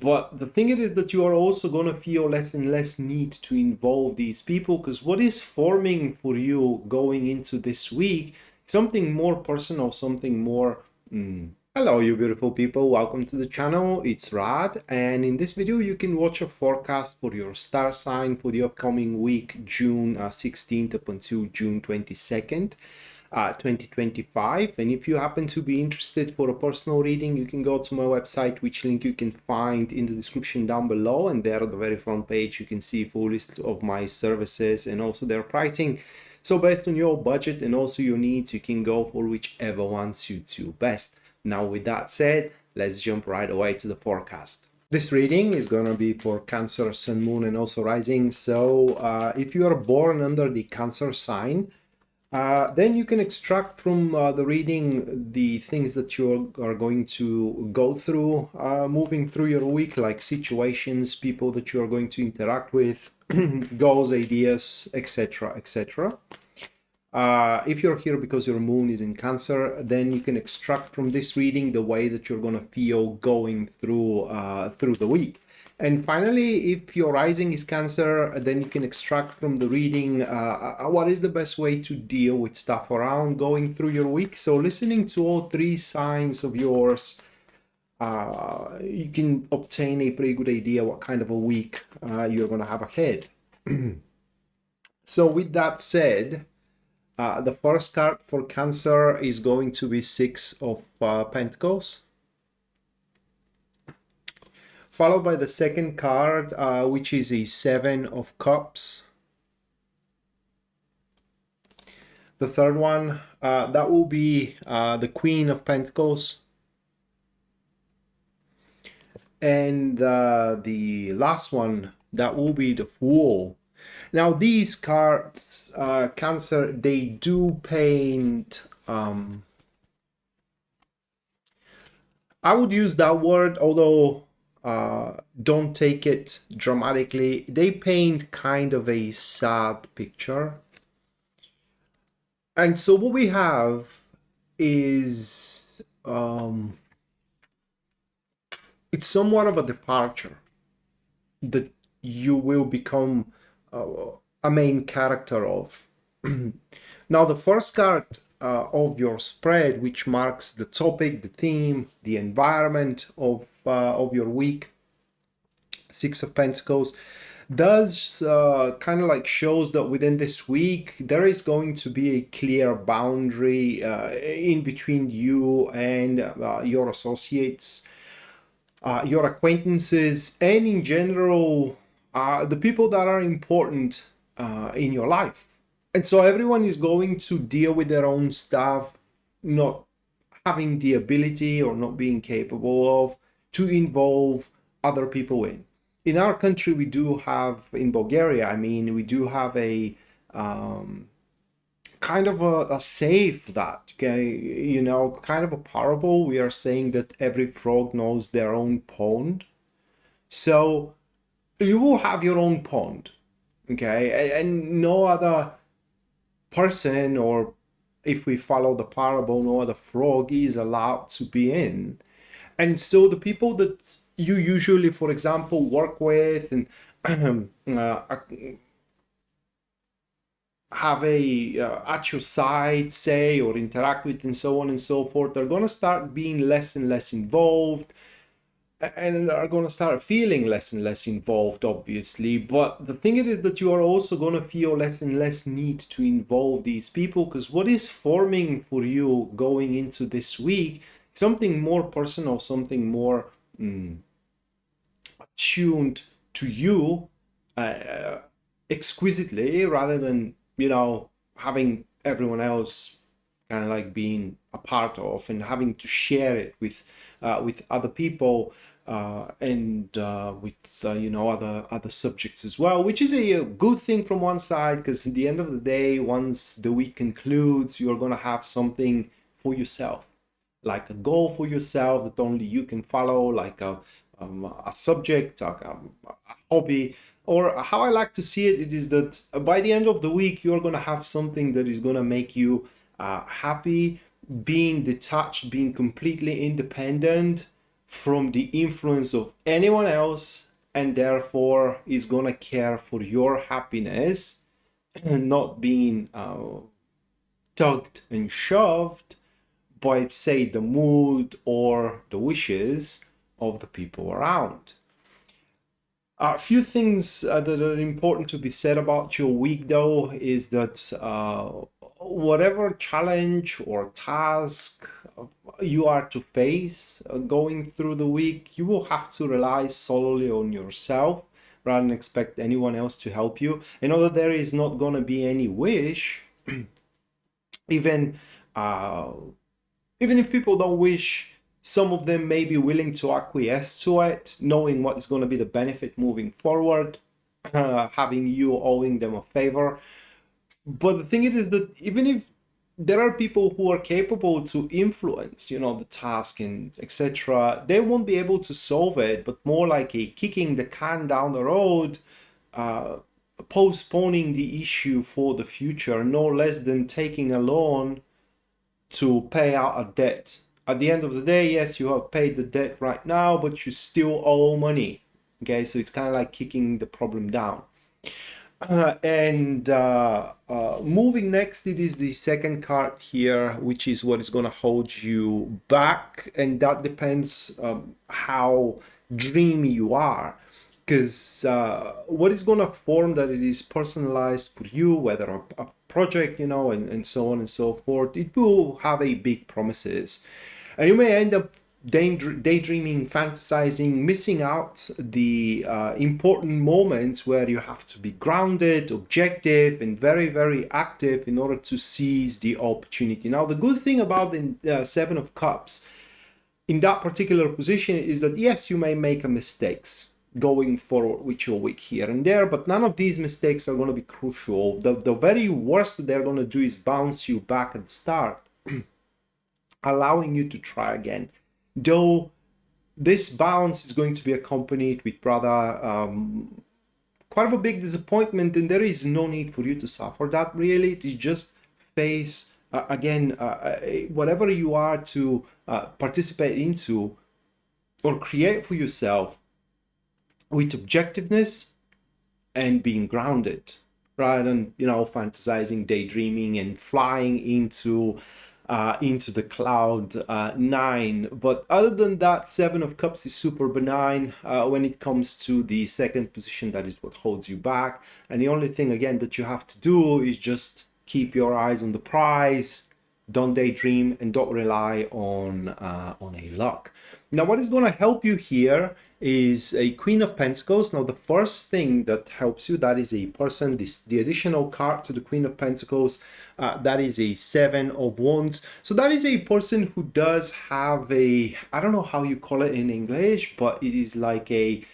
But the thing is that you are also going to feel less and less need to involve these people, because what is forming for you going into this week, something more personal, something more hello, you beautiful people. Welcome to the channel. It's Rad, and in this video you can watch a forecast for your star sign for the upcoming week, June 16th up until June 22nd. 2025. And if you happen to be interested for a personal reading, you can go to my website, which link you can find in the description down below. And there at the very front page, you can see a full list of my services and also their pricing. So based on your budget and also your needs, you can go for whichever one suits you best. Now, with that said, let's jump right away to the forecast. This reading is going to be for Cancer, Sun, Moon, and also Rising. So if you are born under the Cancer sign, then you can extract from the reading the things that you are going to go through moving through your week, like situations, people that you are going to interact with, goals, ideas, etc., etc. If you're here because your moon is in Cancer, then you can extract from this reading the way that you're going to feel going through the week. And finally, if your rising is Cancer, then you can extract from the reading what is the best way to deal with stuff around going through your week. So listening to all three signs of yours, you can obtain a pretty good idea what kind of a week you're going to have ahead. So with that said, the first card for Cancer is going to be Six of Pentacles, followed by the second card, which is a Seven of Cups. The third one, that will be the Queen of Pentacles. And the last one, that will be the Fool. Now, these cards, Cancer, they do paint, I would use that word, although don't take it dramatically. They paint kind of a sad picture. And so what we have is it's somewhat of a departure that you will become a main character of. Now, the first card of your spread, which marks the topic, the theme, the environment of your week, Six of Pentacles, does kind of like shows that within this week there is going to be a clear boundary in between you and your associates, your acquaintances, and in general the people that are important in your life. And so everyone is going to deal with their own stuff, not having the ability or not being capable of to involve other people in. In our country, we do have, in Bulgaria, I mean, we do have a kind of a say for that, okay? You know, kind of a parable. We are saying that every frog knows their own pond. So you will have your own pond, okay? And no other person, or if we follow the parable, no other frog is allowed to be in. And so the people that you usually, for example, work with and have a at your side, say, or interact with, and so on and so forth, are going to start being less and less involved, and are going to start feeling less and less involved, obviously. But the thing is that you are also going to feel less and less need to involve these people, because what is forming for you going into this week, something more personal, something more attuned to you exquisitely, rather than, you know, having everyone else kind of like being a part of and having to share it with other people and with you know, other subjects as well, which is a good thing from one side, because at the end of the day, once the week concludes, you're going to have something for yourself, like a goal for yourself that only you can follow, like a subject, a hobby. Or how I like to see it, it is that by the end of the week, you're going to have something that is going to make you happy, being detached, being completely independent from the influence of anyone else, and therefore is gonna care for your happiness and not being tugged and shoved by, say, the mood or the wishes of the people around. A few things that are important to be said about your week, though, is that whatever challenge or task you are to face going through the week, you will have to rely solely on yourself rather than expect anyone else to help you. I know that there is not going to be any wish, even even if people don't wish, some of them may be willing to acquiesce to it, knowing what is going to be the benefit moving forward, having you owing them a favor. But the thing is that even if there are people who are capable to influence, the task and etc., they won't be able to solve it, but more like a kicking the can down the road, postponing the issue for the future, no less than taking a loan to pay out a debt. At the end of the day, yes, you have paid the debt right now, but you still owe money. Okay, so it's kind of like kicking the problem down. Moving next, it is the second card here, which is what is going to hold you back, and that depends how dreamy you are. Because what is going to form that it is personalized for you, whether a project, and so on and so forth, it will have a big promises. And you may end up daydreaming, fantasizing, missing out the important moments where you have to be grounded, objective, and very, very active in order to seize the opportunity. Now, the good thing about the Seven of Cups in that particular position is that, yes, you may make mistakes going forward with your week here and there, but none of these mistakes are going to be crucial. The very worst that they're going to do is bounce you back at the start, allowing you to try again. Though this bounce is going to be accompanied with rather quite of a big disappointment, and there is no need for you to suffer that really. It is just face again whatever you are to participate into or create for yourself with objectiveness and being grounded, rather than fantasizing, daydreaming, and flying into the cloud nine. But other than that, Seven of Cups is super benign when it comes to the second position. That is what holds you back, and the only thing again that you have to do is just keep your eyes on the prize. Don't daydream and don't rely on a luck. Now, what is going to help you here is a Queen of Pentacles. Now, the first thing that helps you, that is a person. The additional card to the Queen of Pentacles, that is a Seven of Wands. So that is a person who does have a, I don't know how you call it in English, but it is like a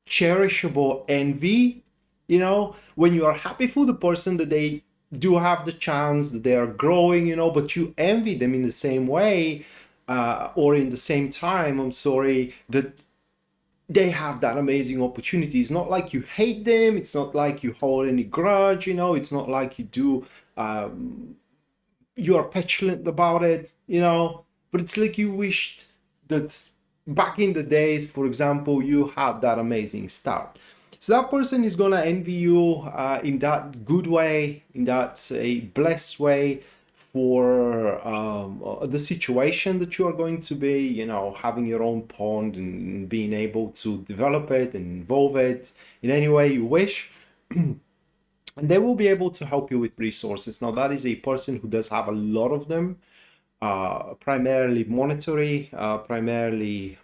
cherishable envy. When you are happy for the person that they do have the chance, that they are growing, but you envy them in the same way, or in the same time, that they have that amazing opportunity. It's not like you hate them. It's not like you hold any grudge, it's not like you do, you are petulant about it, but it's like you wished that back in the days, for example, you had that amazing start. So that person is going to envy you in that good way, in that a blessed way for the situation that you are going to be, having your own pond and being able to develop it and involve it in any way you wish. And they will be able to help you with resources. Now, that is a person who does have a lot of them. Primarily monetary, primarily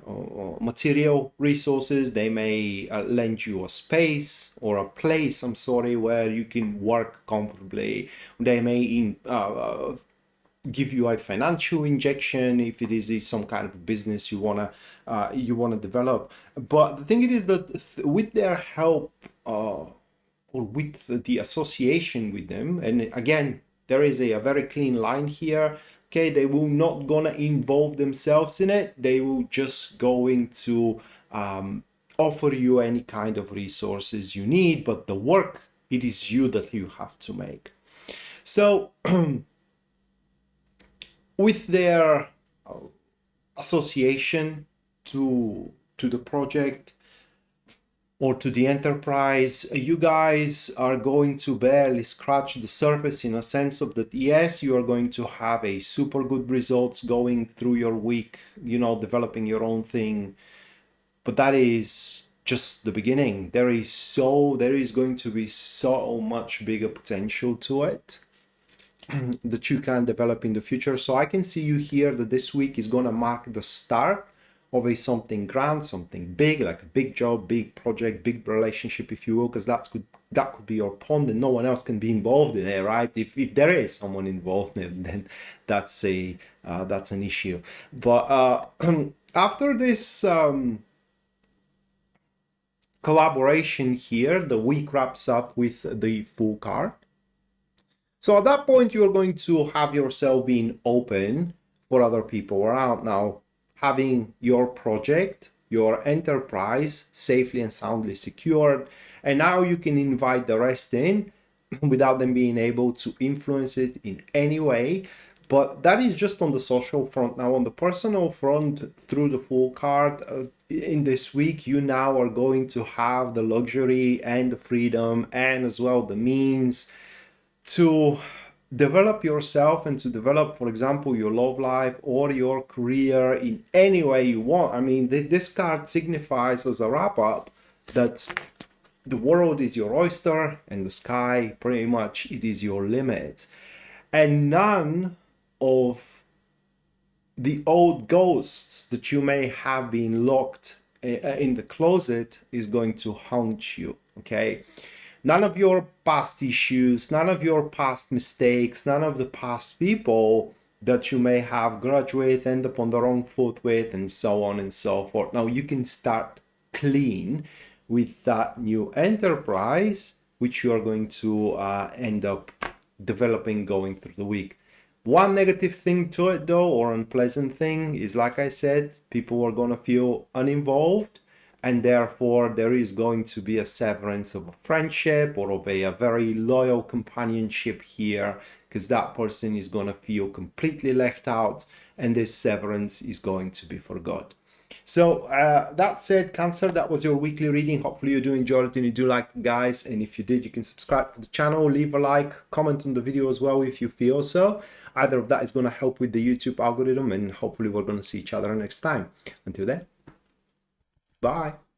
material resources. They may lend you a space or a place, where you can work comfortably. They may give you a financial injection if it is some kind of business you wanna develop. But the thing is that with their help or with the association with them, and again, there is a very clean line here. Okay, they will not gonna involve themselves in it. They will just going to offer you any kind of resources you need, but the work, it is you that you have to make. So with their association to the project or to the enterprise, you guys are going to barely scratch the surface, in a sense of that, yes, you are going to have a super good results going through your week, you know, developing your own thing, but that is just the beginning. There is going to be so much bigger potential to it that you can develop in the future. So I can see you here that this week is going to mark the start of a something grand, something big, like a big job, big project, big relationship, if you will, because that could be your pond and no one else can be involved in it, right? If there is someone involved in it, then that's an issue. But after this collaboration here, the week wraps up with the full card. So at that point, you're going to have yourself being open for other people around. Now, having your project, your enterprise safely and soundly secured, and now you can invite the rest in without them being able to influence it in any way. But that is just on the social front. Now, on the personal front, through the full card, in this week, you now are going to have the luxury and the freedom and as well the means to develop yourself and to develop, for example, your love life or your career in any way you want. I mean, this card signifies, as a wrap up, that the world is your oyster and the sky, pretty much, it is your limit. And none of the old ghosts that you may have been locked in the closet is going to haunt you, okay? None of your past issues, none of your past mistakes, none of the past people that you may have grudge with, end up on the wrong foot with, and so on and so forth. Now you can start clean with that new enterprise, which you are going to end up developing going through the week. One negative thing to it though, or unpleasant thing, is, like I said, people are going to feel uninvolved, and therefore there is going to be a severance of a friendship or of a very loyal companionship here, because that person is going to feel completely left out, and this severance is going to be forgot. So that said, Cancer, that was your weekly reading. Hopefully you do enjoy it and you do like it, guys. And if you did, you can subscribe to the channel, leave a like, comment on the video as well if you feel so. Either of that is going to help with the YouTube algorithm, and hopefully we're going to see each other next time. Until then, bye.